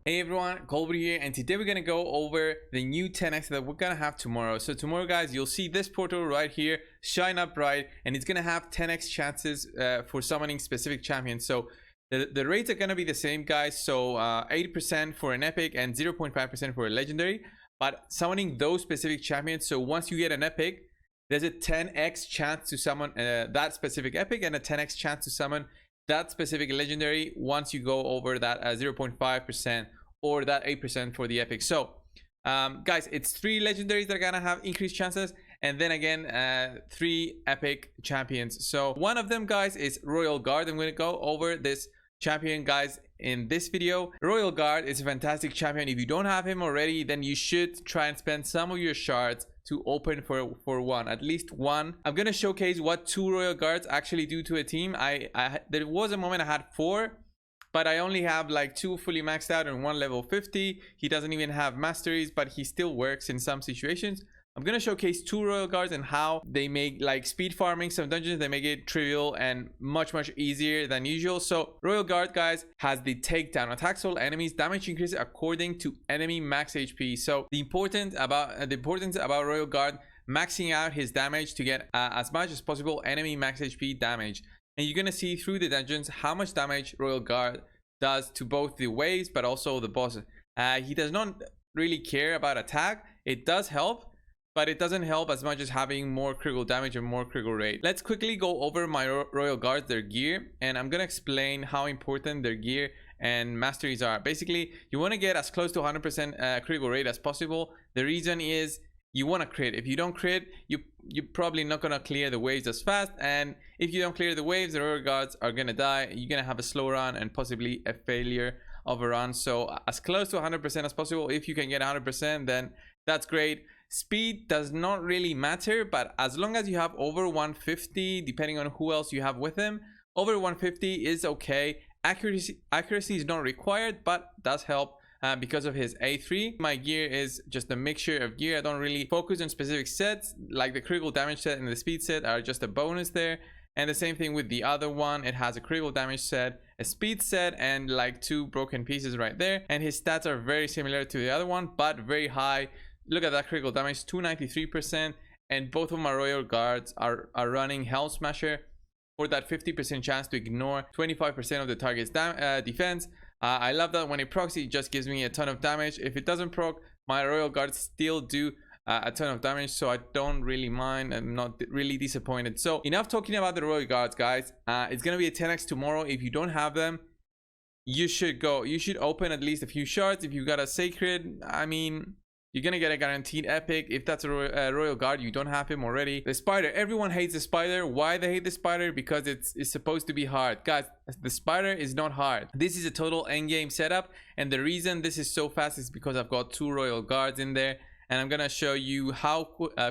Hey everyone, Colbert here, and today we're gonna go over the new 10x that we're gonna have tomorrow. So tomorrow, guys, you'll see this portal right here shine up bright, and it's gonna have 10x chances for summoning specific champions. So the rates are gonna be the same, guys. So 80% for an epic and 0.5% for a legendary. But summoning those specific champions, so once you get an epic, there's a 10x chance to summon that specific epic, and a 10x chance to summon that specific legendary once you go over that 0.5% or that 8% for the epic. So guys, it's 3 legendaries that are gonna have increased chances, and then again 3 epic champions. So one of them, guys, is Royal Guard. I'm gonna go over this champion, guys, in this video. Royal Guard is a fantastic champion. If you don't have him already, then you should try and spend some of your shards to open for one, at least one. I'm gonna showcase what 2 Royal Guards actually do to a team. There was a moment I had 4, but I only have like 2 fully maxed out and 1 level 50. He doesn't even have masteries, but he still works in some situations. I'm gonna showcase 2 Royal Guards and how they make like speed farming some dungeons. They make it trivial and much easier than usual. So Royal Guard, guys, has the takedown, attacks all enemies, damage increase according to enemy max HP. So the importance about Royal Guard, maxing out his damage to get as much as possible enemy max HP damage. And you're gonna see through the dungeons how much damage Royal Guard does to both the waves but also the bosses. He does not really care about attack. It does help, but it doesn't help as much as having more critical damage and more critical rate. Let's quickly go over my Royal Guards, their gear, and I'm gonna explain how important their gear and masteries are. Basically, you want to get as close to 100% critical rate as possible. The reason is you want to crit. If you don't crit, you're probably not gonna clear the waves as fast, and if you don't clear the waves, the Royal Guards are gonna die. You're gonna have a slow run and possibly a failure of a run. So as close to 100% as possible. If you can get 100%, then that's great. Speed does not really matter, but as long as you have over 150, depending on who else you have with him, over 150 is okay. Accuracy is not required, but does help because of his A3. My gear is just a mixture of gear. I don't really focus on specific sets, like the critical damage set and the speed set are just a bonus there. And the same thing with the other one. It has a critical damage set, a speed set, and like 2 broken pieces right there. And his stats are very similar to the other one, but very high. Look at that critical damage, 293%, and both of my Royal Guards are running Hell Smasher for that 50% chance to ignore 25% of the target's defense. I love that when it procs, it just gives me a ton of damage. If it doesn't proc, my Royal Guards still do a ton of damage, so I don't really mind. I'm not really disappointed. So enough talking about the Royal Guards, guys. It's gonna be a 10x tomorrow. If you don't have them, you should open at least a few shards. If you've got a Sacred, I mean, you're gonna get a guaranteed epic. If that's a Royal Guard, you don't have him already. The spider, everyone hates the spider. Why they hate the spider? Because it's supposed to be hard. Guys, the spider is not hard. This is a total endgame setup, and the reason this is so fast is because I've got 2 Royal Guards in there, and I'm gonna show you how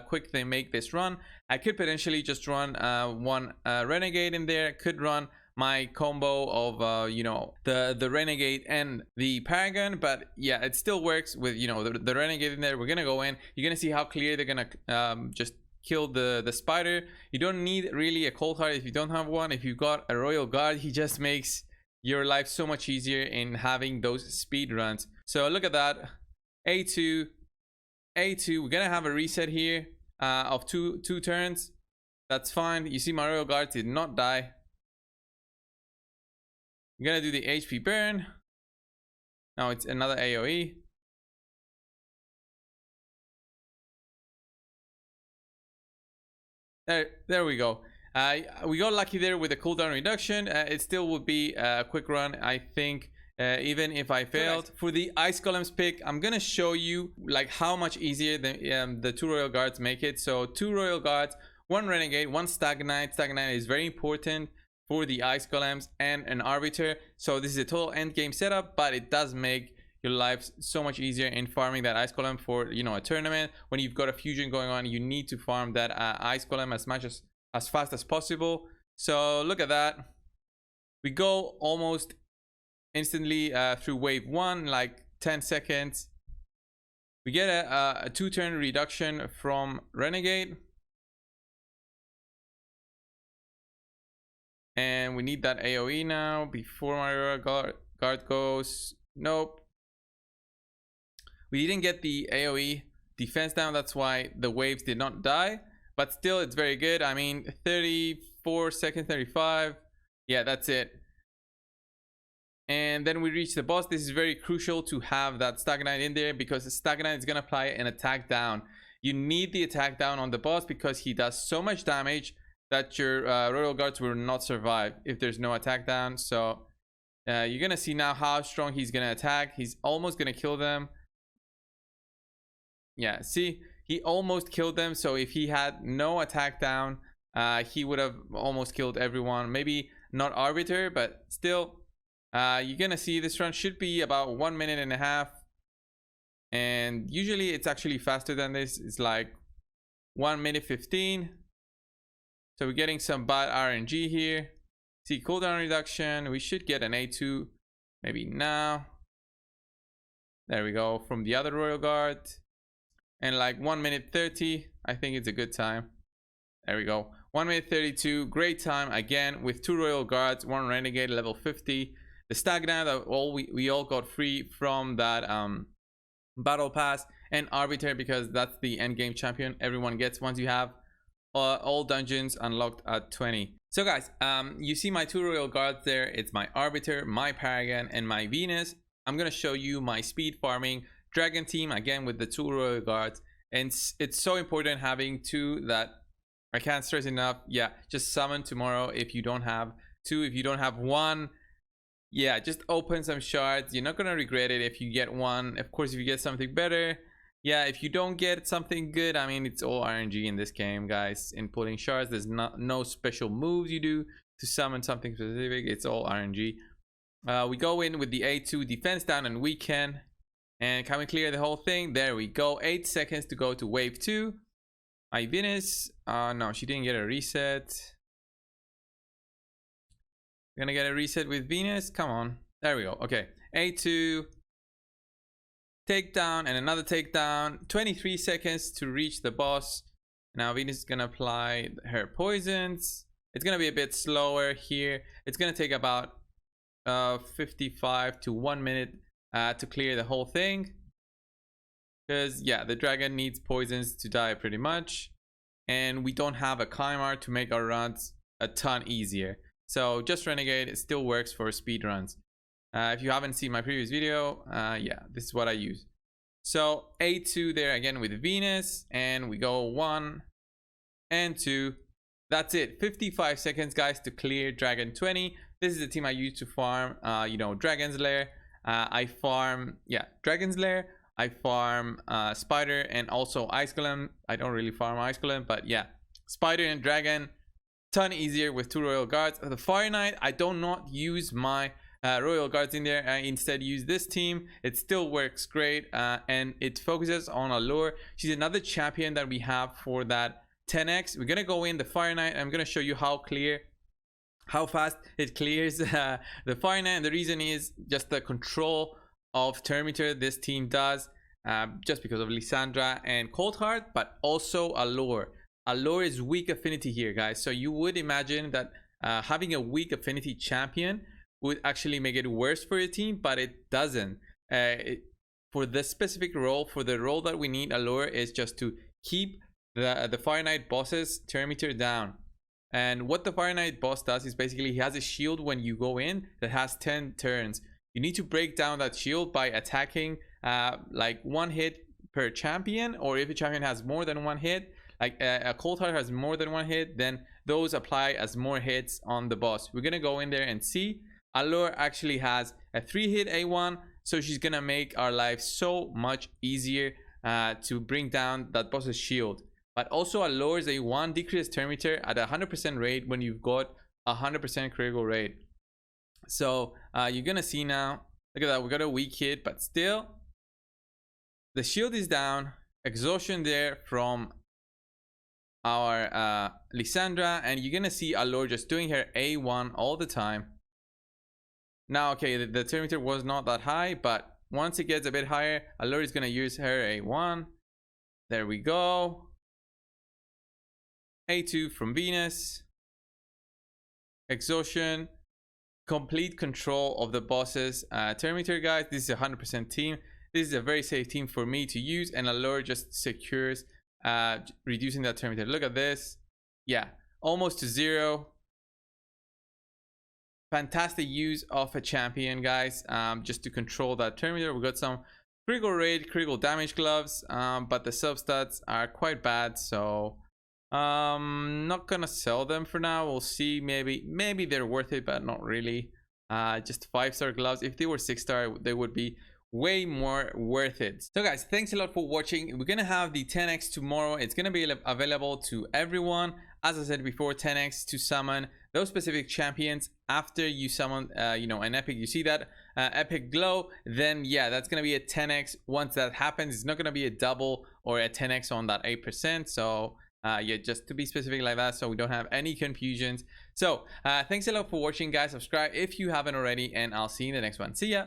quick they make this run. I could potentially just run 1 Renegade in there. Could run my combo of you know, the Renegade and the Paragon, but yeah, it still works with, you know, the Renegade in there. We're gonna go in, you're gonna see how clear they're gonna just kill the spider. You don't need really a cold heart if you don't have one. If you've got a Royal Guard, he just makes your life so much easier in having those speed runs. So look at that, A2, we're gonna have a reset here of two turns. That's fine. You see my Royal Guard did not die. I'm gonna do the HP burn. Now it's another AoE. There we go. We got lucky there with the cooldown reduction. It still would be a quick run, I think, even if I failed. For the Ice Golems pick, I'm gonna show you like how much easier the 2 Royal Guards make it. So 2 Royal Guards, 1 Renegade, 1 Stag Knight. Stag Knight is very important for the Ice Golems, and an Arbiter. So this is a total end game setup, but it does make your life so much easier in farming that Ice Golem for, you know, a tournament. When you've got a fusion going on, you need to farm that Ice Golem as fast as possible. So look at that. We go almost instantly through wave 1, like 10 seconds. We get a 2-turn reduction from Renegade. And we need that AoE now before my guard goes. Nope. We didn't get the AoE defense down, that's why the waves did not die, but still it's very good. I mean, 34 seconds, 35, yeah, that's it. And then we reach the boss. This is very crucial to have that Stagnite in there, because Stagnite is going to apply an attack down. You need the attack down on the boss because he does so much damage that your Royal Guards will not survive if there's no attack down. So you're going to see now how strong he's going to attack. He's almost going to kill them. Yeah, see, he almost killed them. So if he had no attack down, he would have almost killed everyone. Maybe not Arbiter, but still. You're gonna see this run should be about 1.5 minutes, and usually it's actually faster than this. It's like 1 minute 15. So we're getting some bad RNG here. See, cooldown reduction, we should get an A2 maybe now. There we go, from the other Royal Guard. And like 1 minute 30, I think it's a good time. There we go, 1 minute 32, great time again with 2 Royal Guards, 1 Renegade level 50. The Stagnite that we all got free from that battle pass, and Arbiter because that's the end game champion everyone gets once you have all dungeons unlocked at 20. So guys, you see my 2 Royal Guards there. It's my Arbiter, my Paragon, and my Venus. I'm gonna show you my speed farming Dragon team again with the 2 Royal Guards, and it's so important having 2 that I can't stress enough. Yeah, just summon tomorrow if you don't have 2. If you don't have 1, yeah, just open some shards. You're not gonna regret it if you get 1. Of course, if you get something better, yeah. If you don't get something good, I mean, it's all RNG in this game, guys. In pulling shards, there's no special moves you do to summon something specific. It's all RNG. We go in with the A2 defense down and weaken, and can we clear the whole thing? There we go. 8 seconds to go to wave 2. My Venus, no, she didn't get a reset. Gonna get a reset with Venus. Come on. There we go. Okay. A2. Takedown and another takedown. 23 seconds to reach the boss. Now Venus is gonna apply her poisons. It's gonna be a bit slower here. It's gonna take about 55 to 1 minute to clear the whole thing. Because, yeah, the dragon needs poisons to die pretty much. And we don't have a Chimera to make our runs a ton easier. So just Renegade, it still works for speed runs. If you haven't seen my previous video, yeah, this is what I use. So A2 there again with Venus, and we go 1 and 2. That's it. 55 seconds, guys, to clear Dragon 20. This is the team I use to farm, you know, Dragon's Lair. I farm, yeah, Dragon's Lair. I farm Spider and also Ice Golem. I don't really farm Ice Golem, but yeah, Spider and Dragon. Ton easier with 2 Royal Guards. The Fire Knight, I do not use my Royal Guards in there. I instead use this team. It still works great, and it focuses on Allure. She's another champion that we have for that 10x. We're gonna go in the Fire Knight. I'm gonna show you how fast it clears the Fire Knight. And the reason is just the control of turn meter this team does, just because of Lysandra and Cold Heart, but also Allure. Allure is weak affinity here, guys. So you would imagine that having a weak affinity champion would actually make it worse for your team, but it doesn't. For this specific role, for the role that we need, Allure is just to keep the Fire Knight boss's turn meter down. And what the Fire Knight boss does is basically he has a shield when you go in that has 10 turns. You need to break down that shield by attacking like 1 hit per champion, or if a champion has more than 1 hit, like a Cold Heart has more than 1 hit, then those apply as more hits on the boss. We're gonna go in there and see. Allure actually has a 3-hit A1, so she's gonna make our life so much easier to bring down that boss's shield. But also Allure's A1 decreases turn meter at 100% rate when you've got 100% critical rate. So you're gonna see now, look at that, we got a weak hit, but still the shield is down. Exhaustion there from our Lysandra, and you're gonna see Allure just doing her A1 all the time. Now, okay, the turn meter was not that high, but once it gets a bit higher, Allure is gonna use her A1. There we go. A2 from Venus. Exhaustion. Complete control of the boss's turn meter, guys. This is a 100% team. This is a very safe team for me to use, and allure just secures reducing that turn meter. Look at this. Yeah, almost to 0. Fantastic use of a champion, guys, just to control that turn meter. We got some critical rate, critical damage gloves, but the substats are quite bad, so not gonna sell them for now. We'll see. Maybe they're worth it, but not really. Just 5-star gloves. If they were 6-star, they would be way more worth it. So guys, thanks a lot for watching. We're gonna have the 10x tomorrow. It's gonna be available to everyone. As I said before, 10x to summon those specific champions after you summon you know, an epic. You see that epic glow, then yeah, that's gonna be a 10x. Once that happens, it's not gonna be a double or a 10x on that 8%. So yeah, just to be specific like that, so we don't have any confusions. So thanks a lot for watching, guys. Subscribe if you haven't already, and I'll see you in the next one. See ya.